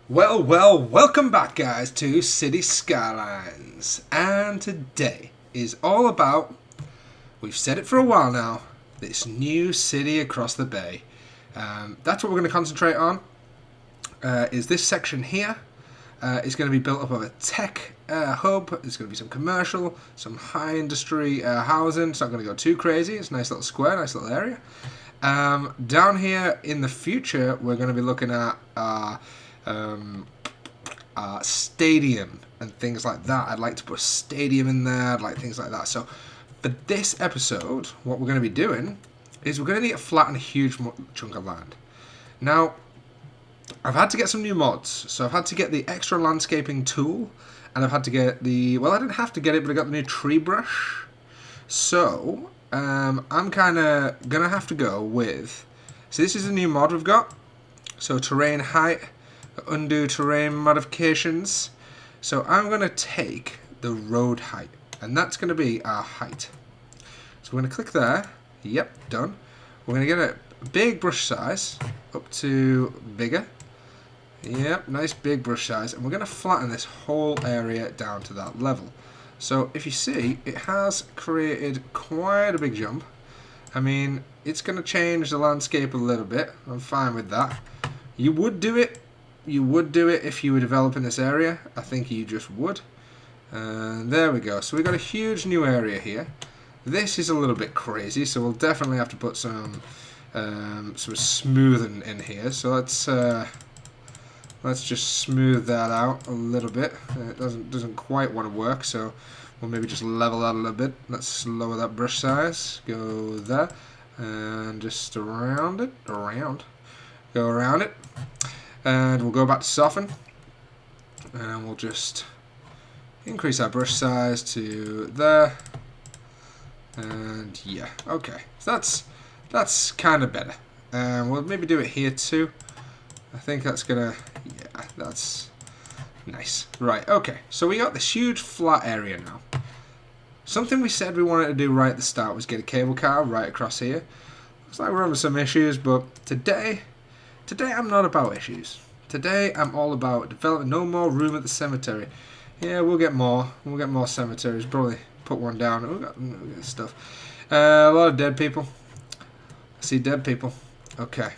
Welcome back, guys, to City Skylines. And today is all about, we've said it for a while now, this new city across the bay. That's what we're going to concentrate on, is this section here. It's going to be built up of a tech hub. There's going to be some commercial, some high industry housing. It's not going to go too crazy. It's a nice little square, nice little area. Down here in the future, we're going to be looking at stadium and things like that. I'd like to put a stadium in there. I'd like things like that. So for this episode, what we're going to be doing is we're going to need to flatten a huge chunk of land. Now, I've had to get some new mods. So I've had to get the extra landscaping tool, and I've had to get the, well, I didn't have to get it, but I got the new tree brush. So I'm kind of going to have to go with, so this is a new mod we've got. So terrain height, undo terrain modifications. So I'm going to take the road height, and that's going to be our height. So we're going to click there. Yep, done. We're going to get a big brush size up to bigger. Yep, nice big brush size, and we're going to flatten this whole area down to that level. So if you see, it has created quite a big jump. I mean, it's going to change the landscape a little bit. I'm fine with that. You would do it if you were developing this area. I think you just would. And there we go. So we've got a huge new area here. This is a little bit crazy, so we'll definitely have to put some smoothing in here. So let's just smooth that out a little bit. It doesn't quite want to work, so we'll maybe just level that a little bit. Let's lower that brush size. Go there, and just around it, go around it. And we'll go back to soften, and we'll just increase our brush size to there, and yeah, okay, so that's kind of better. And we'll maybe do it here too. I think that's gonna, yeah, that's nice. Right, okay, so we got this huge flat area now. Something we said we wanted to do right at the start was get a cable car right across here. Looks like we're having some issues, but today I'm not about issues. Today I'm all about developing no more room at the cemetery. Yeah, we'll get more. We'll get more cemeteries. Probably put one down. We've got stuff. A lot of dead people. I see dead people. Okay.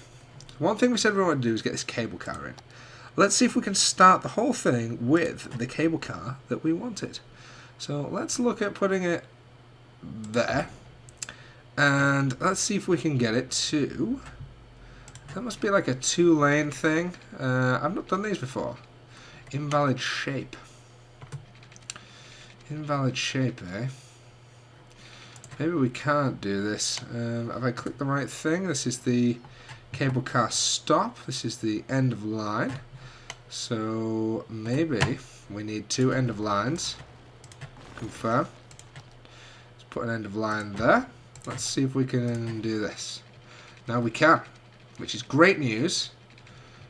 One thing we said we wanted to do is get this cable car in. Let's see if we can start the whole thing with the cable car that we wanted. So let's look at putting it there. And let's see if we can get it to... That must be like a 2-lane thing. I've not done these before. Invalid shape. Invalid shape, eh? Maybe we can't do this. Have I clicked the right thing? This is the cable car stop. This is the end of line. So maybe we need 2 end of lines. Confirm. Let's put an end of line there. Let's see if we can do this. Now we can. Which is great news,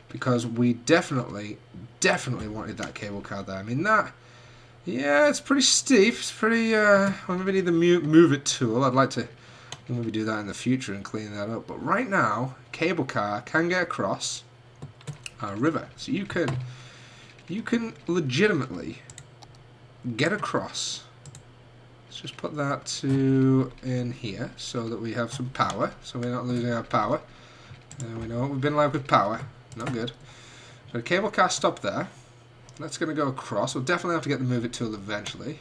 because we definitely wanted that cable car there. I mean, that, yeah, it's pretty steep. It's pretty, we maybe need the move it tool. I'd like to maybe do that in the future and clean that up. But right now, cable car can get across a river. So you can legitimately get across. Let's just put that in here so that we have some power, so we're not losing our power. We know what we've been like with power. Not good. So the cable car stopped there. That's going to go across. We'll definitely have to get the move it tool eventually.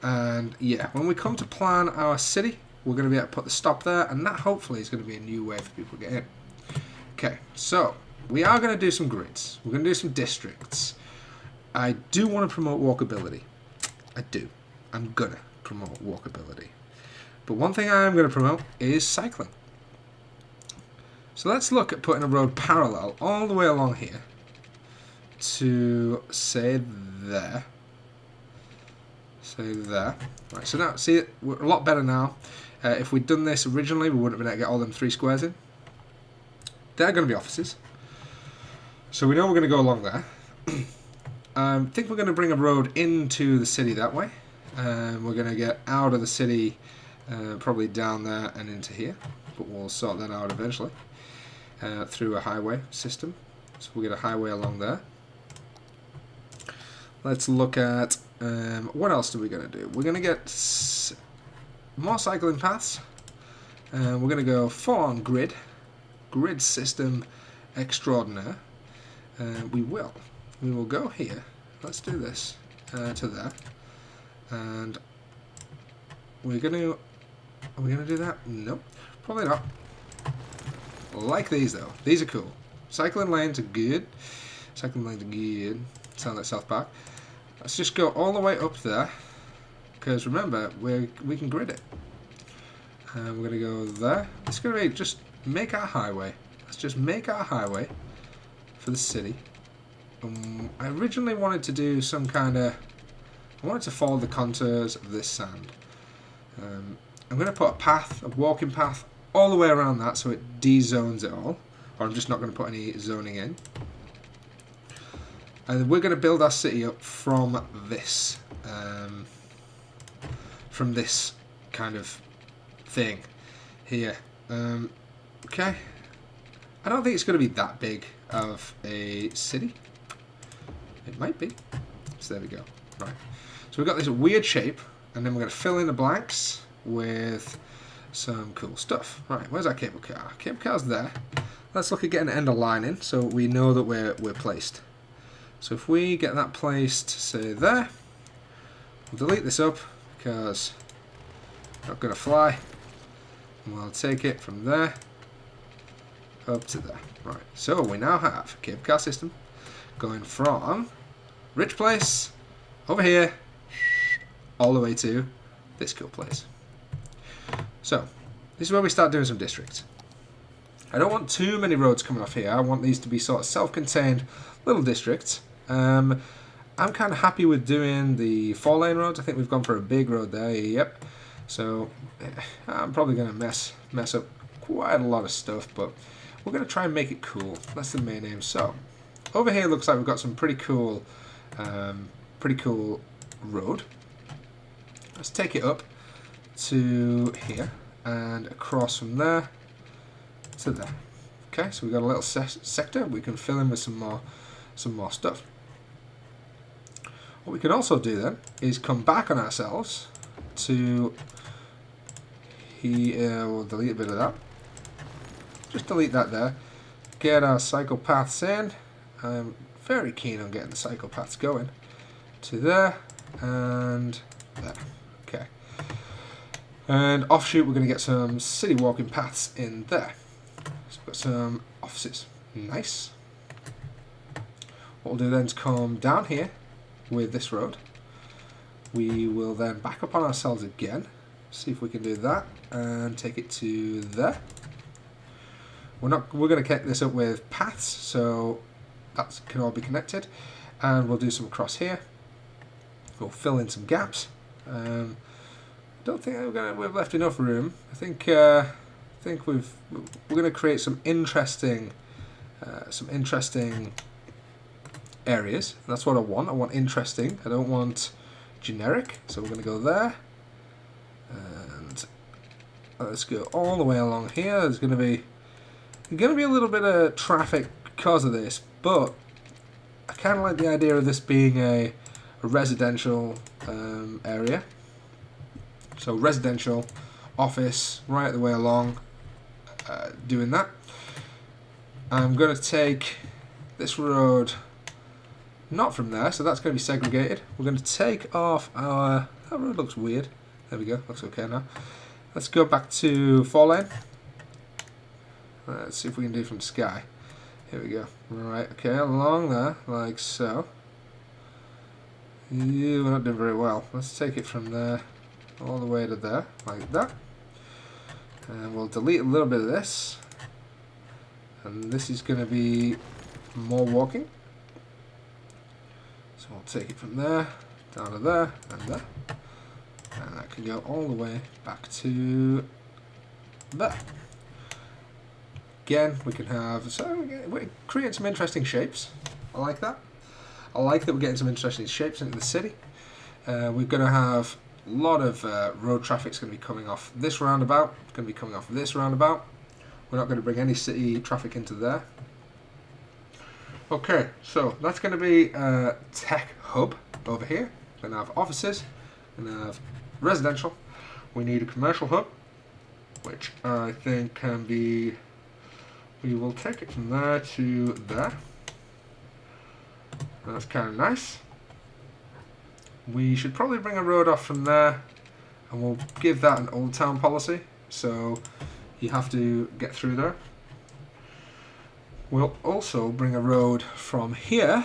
And yeah, when we come to plan our city, we're going to be able to put the stop there, and that hopefully is going to be a new way for people to get in. Okay, so we are going to do some grids. We're going to do some districts. I do want to promote walkability. I do. I'm going to promote walkability. But one thing I am going to promote is cycling. So let's look at putting a road parallel all the way along here to, say, there. Say there. Right, so now, see, we're a lot better now. If we'd done this originally, we wouldn't have been able to get all them 3 squares in. They're going to be offices. So we know we're going to go along there. I think we're going to bring a road into the city that way. We're going to get out of the city, probably down there and into here. But we'll sort that out eventually. Through a highway system. So we'll get a highway along there. let's look at what else are we going to do? We're going to get more cycling paths. We're going to go full on grid system extraordinaire. We will go here. Let's do this to there, and are we gonna do that? Nope, probably not. Like these though. These are cool. Cycling lanes are good. Sound like South Park. Let's just go all the way up there, because remember we can grid it. And we're gonna go there. It's gonna be just make our highway. Let's just make our highway for the city. I originally wanted to do some kind of... I wanted to follow the contours of this sand. I'm going to put a walking path all the way around that so it de-zones it all. Or I'm just not going to put any zoning in. And we're going to build our city up from this. From this kind of thing here. Okay. I don't think it's going to be that big of a city. It might be. So there we go. Right. So we've got this weird shape, and then we're going to fill in the blanks with some cool stuff. Right, where's our cable car? Cable car's there. Let's look at getting an end of line in so we know that we're placed. So if we get that placed, say there, we'll delete this up because it's not going to fly. And we'll take it from there up to there. Right, so we now have a cable car system going from rich place over here all the way to this cool place. So this is where we start doing some districts. I don't want too many roads coming off here. I want these to be sort of self-contained little districts. I'm kind of happy with doing the 4-lane roads. I think we've gone for a big road there. Yep. So I'm probably going to mess up quite a lot of stuff, but we're going to try and make it cool. That's the main aim. So over here looks like we've got some pretty cool road. Let's take it up to here and across from there to there. Okay, so we've got a little sector we can fill in with some more stuff. What we can also do then is come back on ourselves to here. We'll delete a bit of that. Just delete that there. Get our cycle paths in. I'm very keen on getting the cycle paths going to there and there. Okay. And offshoot, we're going to get some city walking paths in there. So we've got some offices. Nice. What we'll do then is come down here with this road. We will then back up on ourselves again. See if we can do that and take it to there. We're going to connect this up with paths, so that can all be connected. And we'll do some across here. We'll fill in some gaps. Don't think we've left enough room. I think we're going to create some interesting areas. That's what I want. I want interesting. I don't want generic. So we're going to go there, and let's go all the way along here. There's going to be a little bit of traffic because of this, but I kind of like the idea of this being a residential area. So residential, office, right the way along, doing that. I'm going to take this road not from there, so that's going to be segregated. We're going to take off our... That road looks weird. There we go, looks okay now. Let's go back to 4-lane. Let's see if we can do it from sky. Here we go. Right, okay, along there, like so. Yeah, we're not doing very well. Let's take it from there all the way to there, like that. And we'll delete a little bit of this. And this is going to be more walking. So we'll take it from there, down to there, and there. And that can go all the way back to there. Again, we can have, so we're creating some interesting shapes. I like that. I like that we're getting some interesting shapes into the city. We're going to have a lot of road traffic's going to be coming off this roundabout. It's going to be coming off this roundabout. We're not going to bring any city traffic into there. Okay, so that's going to be a tech hub. over here. We're going to have offices. We're going to have residential. We need a commercial hub, which I think can be... We will take it from there to there. That's kind of nice. We should probably bring a road off from there, and we'll give that an old town policy. So you have to get through there. We'll also bring a road from here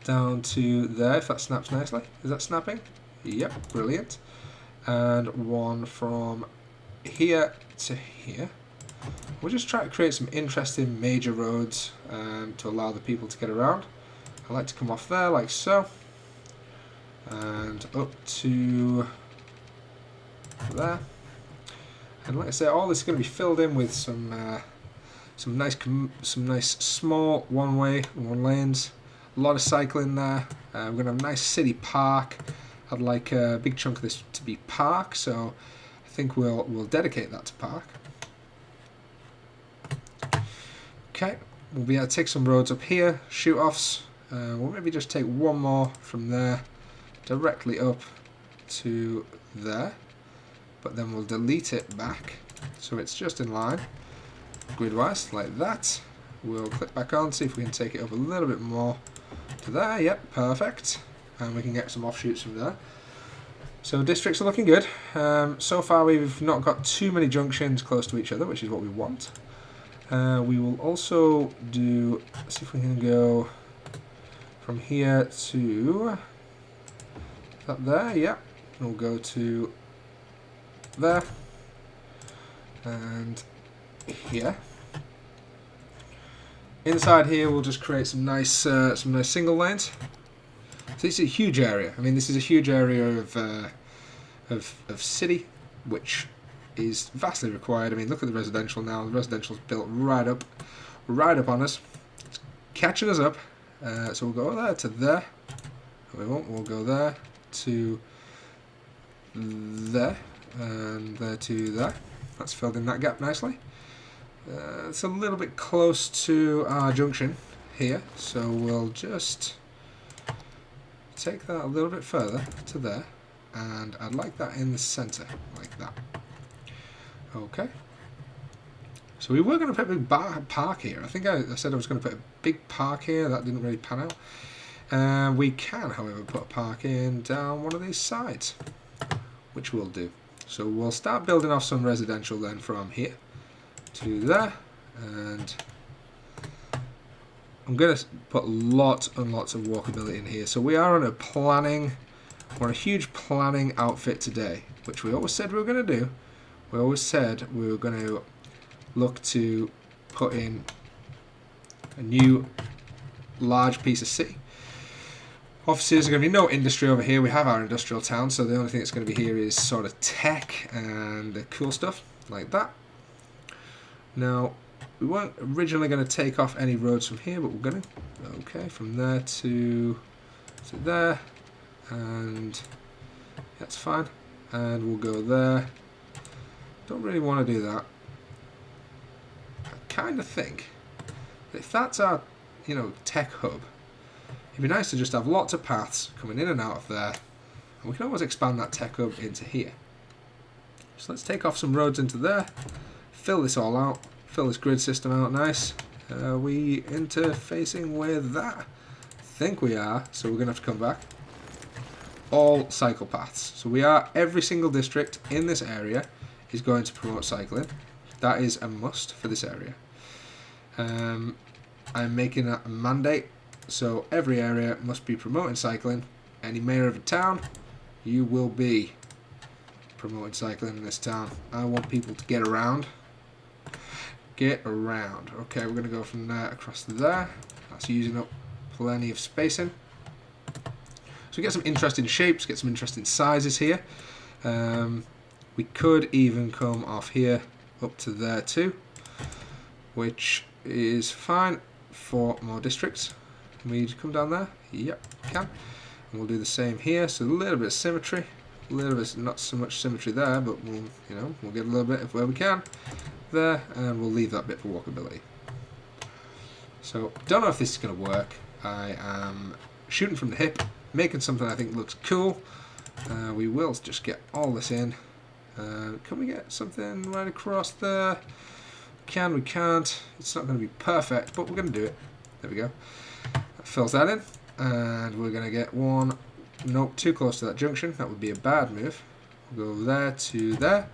down to there, if that snaps nicely. Is that snapping? Yep, brilliant. And one from here to here. We'll just try to create some interesting major roads to allow the people to get around. I like to come off there like so, and up to there. And like I say, all this is going to be filled in with some nice small one-way, one lanes. A lot of cycling there. We're going to have a nice city park. I'd like a big chunk of this to be park, so I think we'll dedicate that to park. Okay, we'll be able to take some roads up here, shoot-offs. We'll maybe just take one more from there directly up to there, but then we'll delete it back so it's just in line grid-wise like that. We'll click back on, see if we can take it up a little bit more to there. Yep, perfect. And we can get some offshoots from there. So districts are looking good. So far we've not got too many junctions close to each other, which is what we want. We will also do, let's see if we can go from here to up there. Yeah, we'll go to there and here. Inside here, we'll just create some nice single lanes. So this is a huge area. I mean, this is a huge area of city, which is vastly required. I mean, look at the residential now. The residential's built right up on us. It's catching us up. So we'll go there to there. No, we won't. We'll go there to there and there to there. That's filled in that gap nicely. It's a little bit close to our junction here, so we'll just take that a little bit further to there, and I'd like that in the center, like that. Okay. So we were going to put a big park here. I think I said I was going to put a big park here. That didn't really pan out. We can, however, put a park in down one of these sides, which we'll do. So we'll start building off some residential then from here to there, and I'm going to put lots and lots of walkability in here. So we are on a planning, we're on a huge planning outfit today, which we always said we were going to do. We always said we were going to look to put in a new large piece of city. Offices are going to be no industry over here. We have our industrial town, so the only thing that's going to be here is sort of tech and the cool stuff like that. Now, we weren't originally going to take off any roads from here, but we're going to. Okay, from there to there, and that's fine. And we'll go there. Don't really want to do that. I kind of think that if that's our, tech hub, it'd be nice to just have lots of paths coming in and out of there, and we can always expand that tech hub into here. So let's take off some roads into there, fill this all out, fill this grid system out nice. Are we interfacing with that? I think we are, so we're going to have to come back. All cycle paths. So we are, every single district in this area is going to promote cycling. That is a must for this area. I'm making that a mandate. So every area must be promoting cycling. Any mayor of a town, you will be promoting cycling in this town. I want people to get around. Get around. Okay, we're going to go from there across to there. That's using up plenty of spacing. So we get some interesting shapes, get some interesting sizes here. We could even come off here up to there too, which is fine for more districts. Can we come down there? Yep, we can. And we'll do the same here. So a little bit of symmetry, a little bit, not so much symmetry there, but we'll get a little bit of where we can there, and we'll leave that bit for walkability. So don't know if this is going to work. I am shooting from the hip, making something I think looks cool. We will just get all this in. Can we get something right across there? We can't. It's not going to be perfect, but we're going to do it. There we go. That fills that in. And we're going to get one. Nope, too close to that junction. That would be a bad move. We'll go there to there.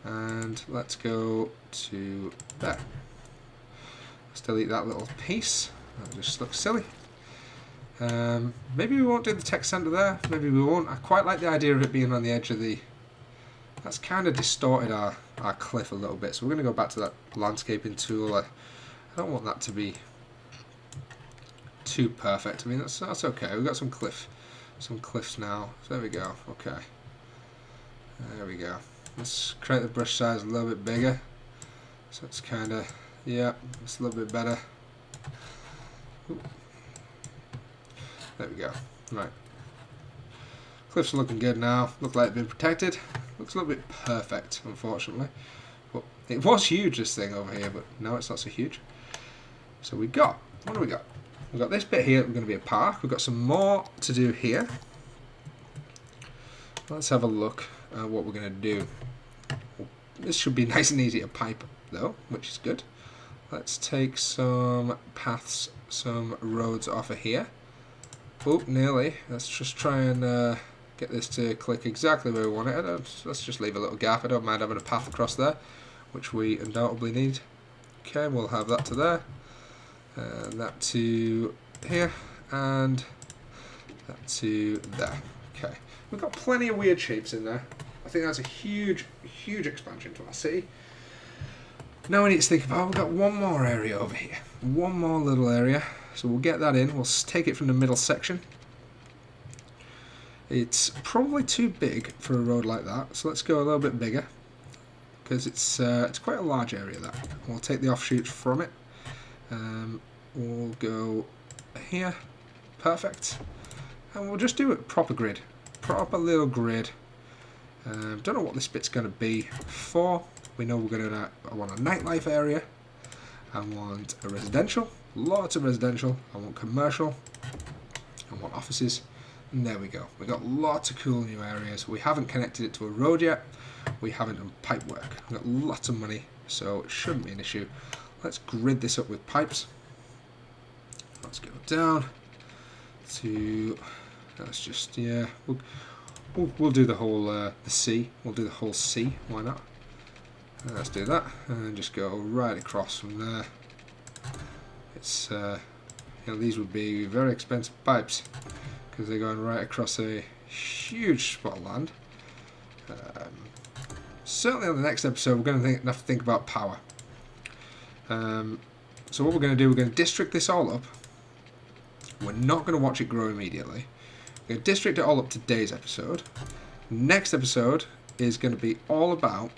And let's go to there. Let's delete that little piece. That just looks silly. Maybe we won't do the tech center there. Maybe we won't. I quite like the idea of it being on the edge of the... That's kind of distorted our cliff a little bit. So we're going to go back to that landscaping tool. I don't want that to be too perfect. I mean, that's okay. We've got some cliffs now. So there we go. Okay. There we go. Let's create the brush size a little bit bigger. So it's kind of, yeah, it's a little bit better. Ooh. There we go. Right. Cliffs are looking good now. Look like they've been protected. Looks a little bit perfect, unfortunately. But it was huge, this thing over here, but no, it's not so huge. So we got, what do we got? We've got this bit here, we're going to be a park. We've got some more to do here. Let's have a look at what we're going to do. This should be nice and easy to pipe, though, which is good. Let's take some paths, some roads off of here. Oh, nearly. Let's just try and get this to click exactly where we want it. Let's just leave a little gap. I don't mind having a path across there, which we undoubtedly need. Okay, we'll have that to there. And that to here. And that to there. Okay. We've got plenty of weird shapes in there. I think that's a huge, huge expansion to our city. Now we need to think about, we've got one more area over here. One more little area. So we'll get that in. We'll take it from the middle section. It's probably too big for a road like that. So let's go a little bit bigger. Because it's quite a large area, that. We'll take the offshoots from it. We'll go here. Perfect. And we'll just do it proper grid. Proper little grid. Don't know what this bit's going to be for. We know we're going to want a nightlife area. I want a residential. Lots of residential. I want commercial. I want offices. And there we go. We've got lots of cool new areas. We haven't connected it to a road yet. We haven't done pipe work. We've got lots of money, so it shouldn't be an issue. Let's grid this up with pipes. Let's go down to... Let's just, yeah... We'll do the whole the C. We'll do the whole C. Why not? Let's do that, and just go right across from there. It's you know, these would be very expensive pipes because they're going right across a huge spot of land. Certainly, on the next episode, we're going to have to think about power. So what we're going to do, we're going to district this all up. We're not going to watch it grow immediately. We're going to district it all up to today's episode. Next episode is going to be all about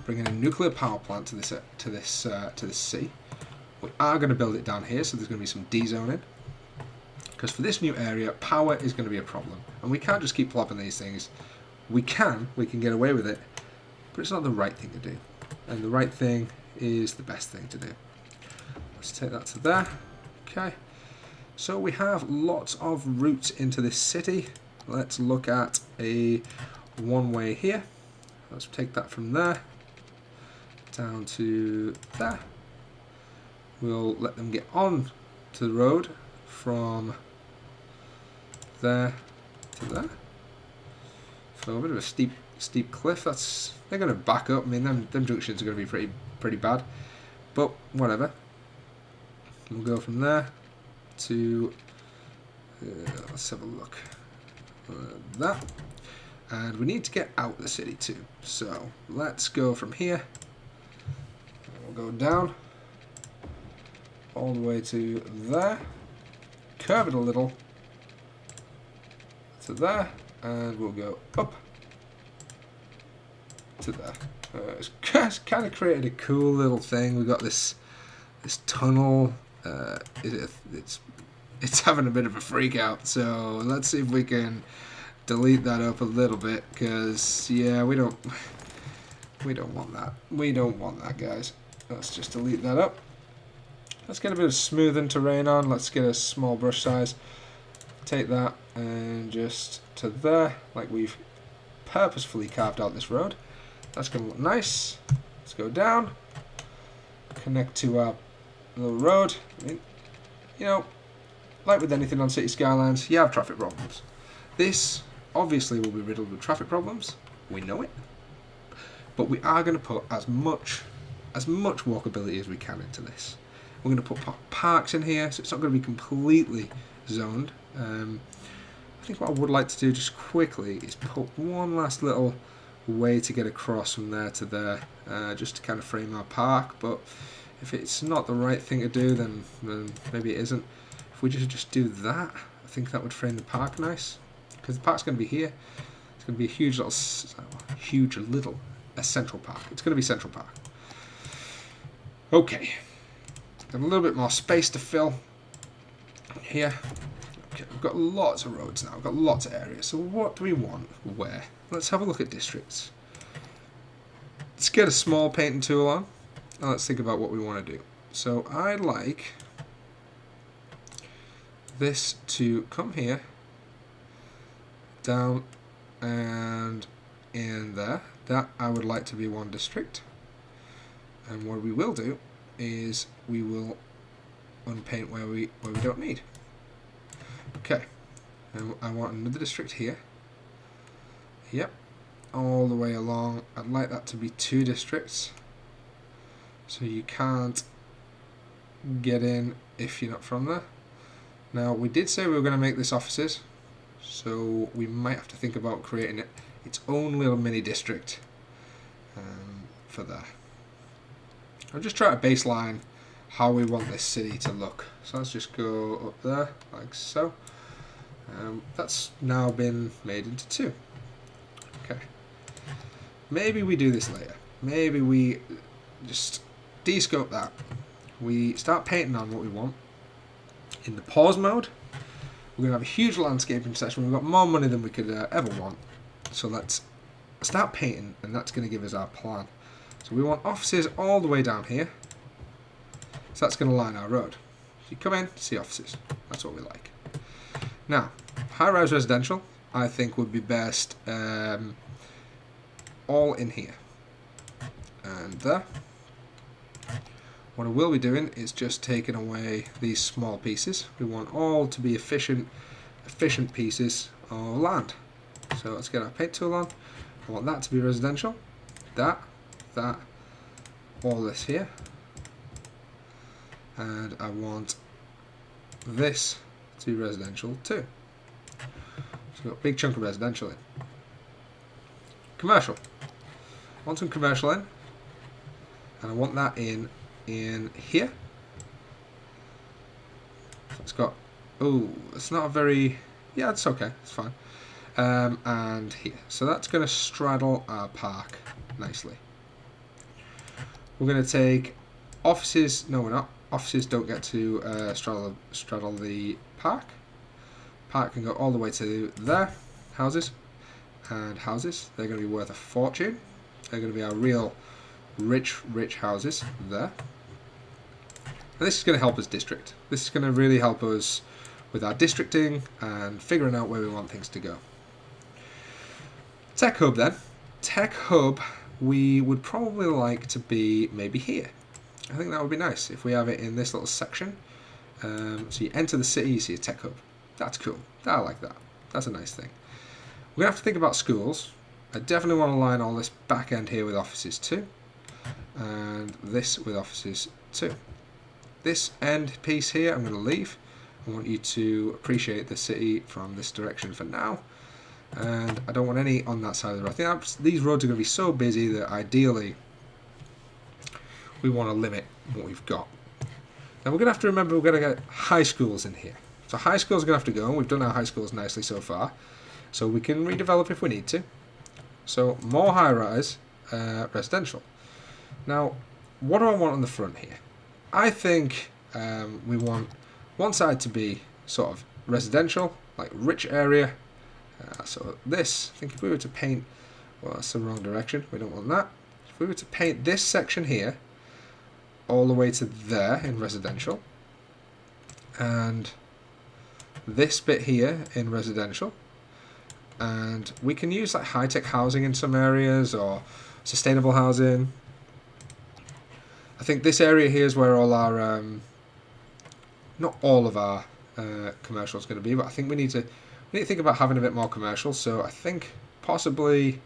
bringing a nuclear power plant to this sea. We are going to build it down here, so there's going to be some D-zoning. Because for this new area, power is going to be a problem, and we can't just keep plopping these things. We can get away with it, but it's not the right thing to do. And the right thing is the best thing to do. Let's take that to there. Okay. So we have lots of routes into this city. Let's look at a one-way here. Let's take that from there down to there. We'll let them get on to the road from there to there. So a bit of a steep cliff. They're going to back up. I mean, them junctions are going to be pretty bad, but whatever. We'll go from there to let's have a look. That, and we need to get out the city too. So let's go from here. We'll go down all the way to there. Curve it a little to there, and we'll go up to there. It's kind of created a cool little thing. We've got this tunnel. It's having a bit of a freak out, so let's see if we can delete that up a little bit, because yeah, we don't want that. We don't want that, guys. Let's just delete that up. Let's get a bit of smoothing terrain on. Let's get a small brush size. take that and just to there, like we've purposefully carved out this road. That's going to look nice. Let's go down, connect to our little road. I mean, you know, like with anything on City Skylines, you have traffic problems. This obviously will be riddled with traffic problems. We know it. But we are going to put as much walkability as we can into this. We're going to put parks in here, so it's not going to be completely zoned. I think what I would like to do just quickly is put one last little way to get across from there to there, just to kind of frame our park. But if it's not the right thing to do, then maybe it isn't. If we just do that, I think that would frame the park nice, because the park's going to be here. It's going to be a huge little central park. It's going to be Central Park. Okay, got a little bit more space to fill here. Okay, we've got lots of roads now. We've got lots of areas. So what do we want? Where? Let's have a look at districts. Let's get a small painting tool on, and let's think about what we want to do. So I'd like this to come here, down, and in there. That I would like to be one district. And what we will do is we will unpaint where we don't need. Okay, and I want another district here. Yep, all the way along. I'd like that to be 2 districts, so you can't get in if you're not from there. Now, we did say we were going to make this offices, so we might have to think about creating its own little mini district for there. I'll just try to baseline how we want this city to look. So let's just go up there, like so. That's now been made into 2. Okay. Maybe we do this later. Maybe we just descope that. We start painting on what we want. In the pause mode, we're going to have a huge landscaping session. We've got more money than we could ever want. So let's start painting, and that's going to give us our plan. So we want offices all the way down here. So that's going to line our road. So you come in, see offices. That's what we like. Now, high-rise residential, I think would be best all in here. And there. What I will be doing is just taking away these small pieces. We want all to be efficient pieces of land. So let's get our paint tool on. I want that to be residential. That, all this here. And I want this to be residential too. So we've got a big chunk of residential in. Commercial. I want some commercial in. And I want that in here. So it's got, it's not a very, yeah, it's okay, it's fine. And here. So that's going to straddle our park nicely. We're going to take offices, no we're not, offices don't get to straddle the park. Park can go all the way to there. Houses, and houses, they're going to be worth a fortune. They're going to be our real rich houses there. And this is going to help us district. This is going to really help us with our districting and figuring out where we want things to go. Tech hub then. Tech hub we would probably like to be maybe here. I think that would be nice if we have it in this little section. So you enter the city, you see a tech hub. That's cool. I like that. That's a nice thing. We're going to have to think about schools. I definitely want to line all this back end here with offices too. And this with offices too. This end piece here I'm going to leave. I want you to appreciate the city from this direction for now. And I don't want any on that side of the road. I think these roads are going to be so busy that ideally we want to limit what we've got. Now we're going to have to remember we're going to get high schools in here. So high schools are going to have to go, and we've done our high schools nicely so far. So we can redevelop if we need to. So more high-rise residential. Now, what do I want on the front here? I think we want one side to be sort of residential, like rich area. So this, I think if we were to paint, well, that's the wrong direction. We don't want that. If we were to paint this section here, all the way to there in residential, and this bit here in residential, and we can use like high-tech housing in some areas or sustainable housing. I think this area here is where all our not all of our commercial is going to be, but I think we need to think about having a bit more commercial. So I think possibly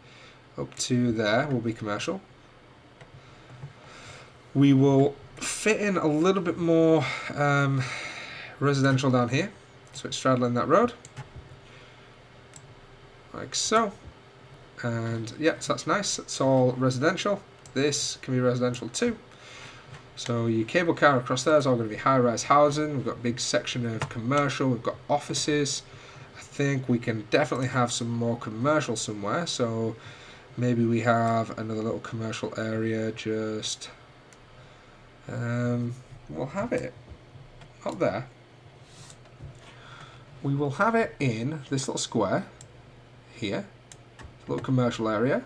up to there will be commercial. We will fit in a little bit more residential down here, so it's straddling that road, like so. And yeah, so that's nice. It's all residential. This can be residential too. So your cable car across there is all going to be high-rise housing. We've got a big section of commercial. We've got offices. I think we can definitely have some more commercial somewhere. So maybe we have another little commercial area just... we'll have it up there. We will have it in this little square here. A little commercial area.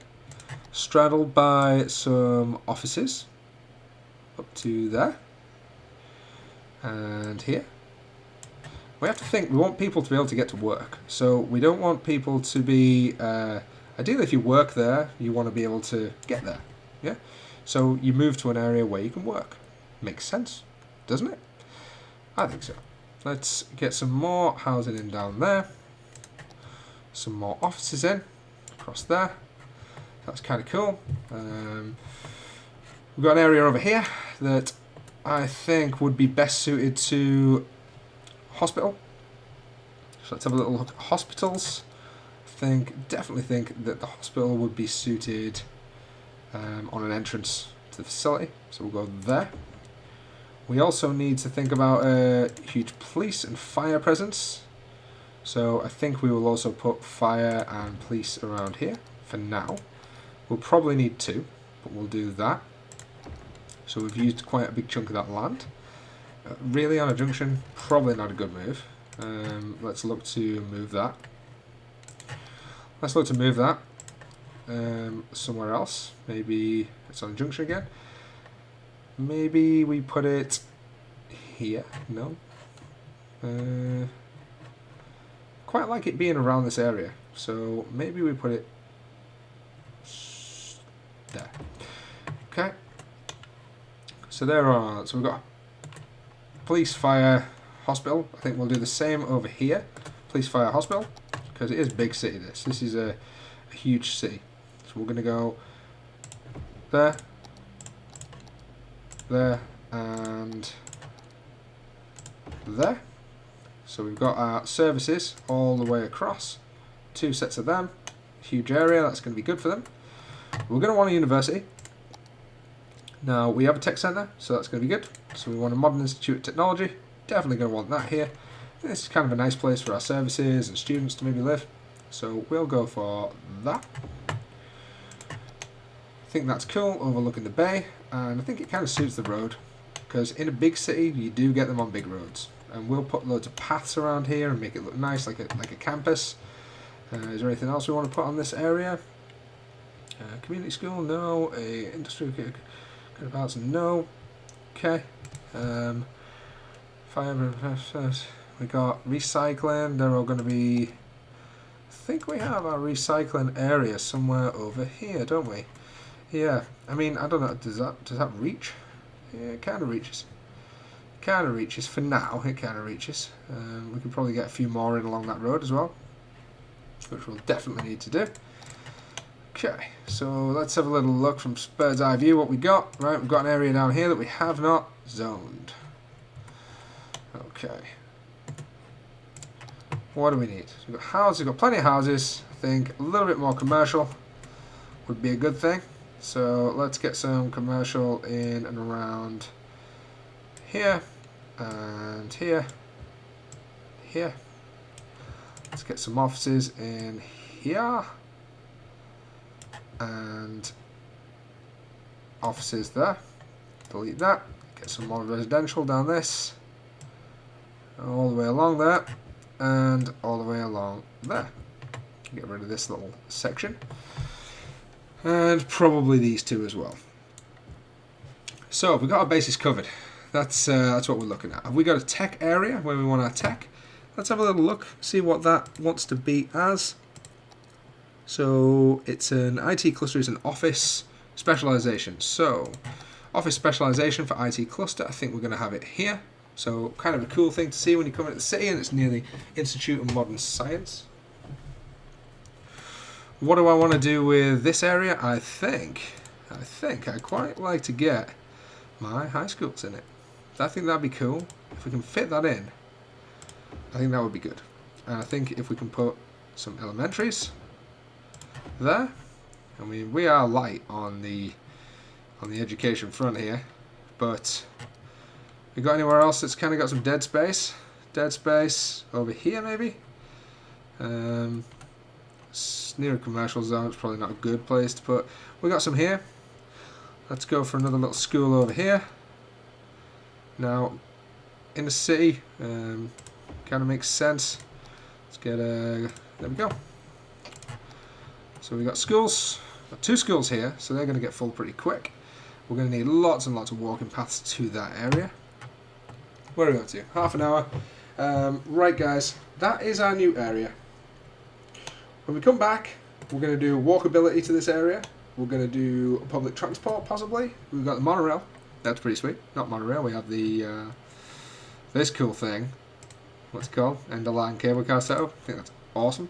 Straddled by some offices. Up to there. And here. We have to think, we want people to be able to get to work. So we don't want people to be... ideally, if you work there, you want to be able to get there. Yeah. So you move to an area where you can work. Makes sense, doesn't it? I think so. Let's get some more housing in down there. Some more offices in. Across there. That's kind of cool. We've got an area over here that I think would be best suited to hospital. So let's have a little look at hospitals. Definitely think that the hospital would be suited on an entrance to the facility. So we'll go there. We also need to think about a huge police and fire presence. So I think we will also put fire and police around here for now. We'll probably need two, but we'll do that. So we've used quite a big chunk of that land. Really on a junction, probably not a good move. Let's look to move that. Let's look to move that somewhere else. Maybe it's on a junction again. Maybe we put it here. No. Quite like it being around this area. So maybe we put it there. Okay. So so we've got police, fire, hospital. I think we'll do the same over here. Police, fire, hospital. Because it is a big city, this. This is a huge city. So we're going to go there, there, and there. So we've got our services all the way across. Two sets of them. Huge area, that's going to be good for them. We're going to want a university. Now, we have a tech centre, so that's going to be good. So we want a modern institute of technology. Definitely going to want that here. This is kind of a nice place for our services and students to maybe live. So we'll go for that. I think that's cool, overlooking the bay. And I think it kind of suits the road. Because in a big city, you do get them on big roads. And we'll put loads of paths around here and make it look nice, like a campus. Is there anything else we want to put on this area? Community school, no. A industrial kind of arts, no. Okay. Fire. We got recycling. They're all going to be. I think we have our recycling area somewhere over here, don't we? Yeah. I mean, I don't know. Does that reach? Yeah, it kind of reaches. Kind of reaches for now. It kind of reaches. We could probably get a few more in along that road as well, which we'll definitely need to do. Okay, so let's have a little look from bird's eye view what we got. Right, we've got an area down here that we have not zoned. Okay. What do we need? So we've got houses, we've got plenty of houses. I think a little bit more commercial would be a good thing. So let's get some commercial in and around here and here. Here. Let's get some offices in here. And offices there. Delete that. Get some more residential down this. All the way along there. And all the way along there. Get rid of this little section. And probably these two as well. So we've got our bases covered. That's what we're looking at. Have we got a tech area where we want our tech? let's have a little look, see what that wants to be as. So it's an IT cluster, is an office specialization. So office specialization for IT cluster, I think we're going to have it here. So kind of a cool thing to see when you come into the city, and it's near the Institute of Modern Science. What do I want to do with this area? I think I'd quite like to get my high schools in it. I think that'd be cool. If we can fit that in, I think that would be good. And I think if we can put some elementaries there, I mean, we are light on the education front here, but we got anywhere else that's kind of got some dead space? Dead space over here maybe. Near a commercial zone, it's probably not a good place to put. We got some here. Let's go for another little school over here. Now, in the city, kind of makes sense. Let's get a. There we go. So we got schools. Got 2 schools here, so they're going to get full pretty quick. We're going to need lots and lots of walking paths to that area. Where are we up to? Half an hour. Right, guys, that is our new area. When we come back, we're going to do walkability to this area. We're going to do public transport, possibly. We've got the monorail. That's pretty sweet. Not monorail. We have the this cool thing. What's it called? End of line cable car setup. I think that's awesome.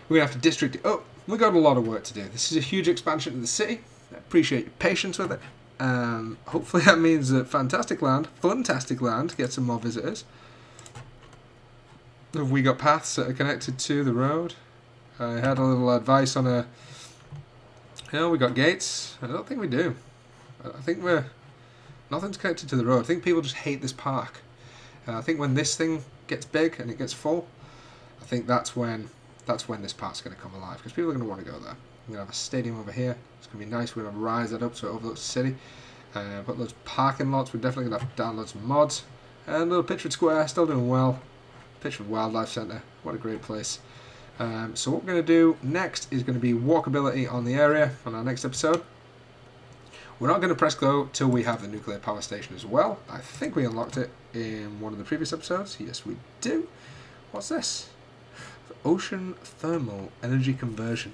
We're going to have to district it up. We've got a lot of work to do. This is a huge expansion to the city. I appreciate your patience with it. Hopefully that means that Fantastic Land gets some more visitors. Have we got paths that are connected to the road? I had a little advice on a... we got gates. I don't think we do. I think nothing's connected to the road. I think people just hate this park. I think when this thing gets big and it gets full, I think that's when this park's going to come alive, because people are going to want to go there. We're going to have a stadium over here. It's going to be nice. We're going to rise that up so it overlooks the city. Put loads of parking lots. We're definitely going to have to download some mods. And a little Pitchford Square, still doing well. Pitchford Wildlife Centre, what a great place. So what we're going to do next is going to be walkability on the area on our next episode. We're not going to press go till we have the nuclear power station as well. I think we unlocked it in one of the previous episodes. Yes, we do. What's this? Ocean thermal energy conversion.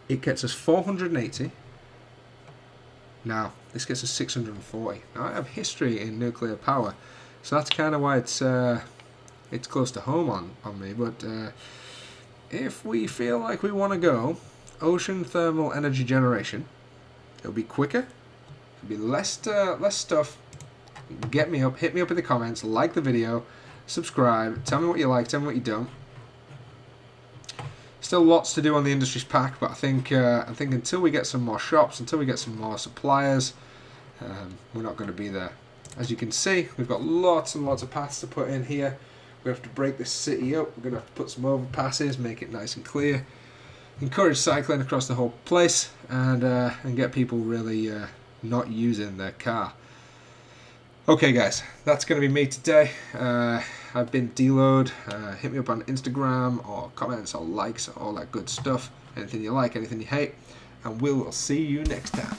It gets us 480. Now, this gets us 640. Now, I have history in nuclear power, so that's kind of why it's close to home on me. But if we feel like we want to go ocean thermal energy generation, it'll be quicker. It'll be less stuff. Get me up. Hit me up in the comments. Like the video. Subscribe. Tell me what you like. Tell me what you don't. Still lots to do on the Industries Pack, but I think until we get some more shops, until we get some more suppliers, we're not going to be there. As you can see, we've got lots and lots of paths to put in here. We have to break this city up. We're going to have to put some overpasses, make it nice and clear, encourage cycling across the whole place, and get people really not using their car. Okay, guys, that's going to be me today. I've been Deload. Hit me up on Instagram, or comments, or likes, or all that good stuff. Anything you like, anything you hate, and we'll see you next time.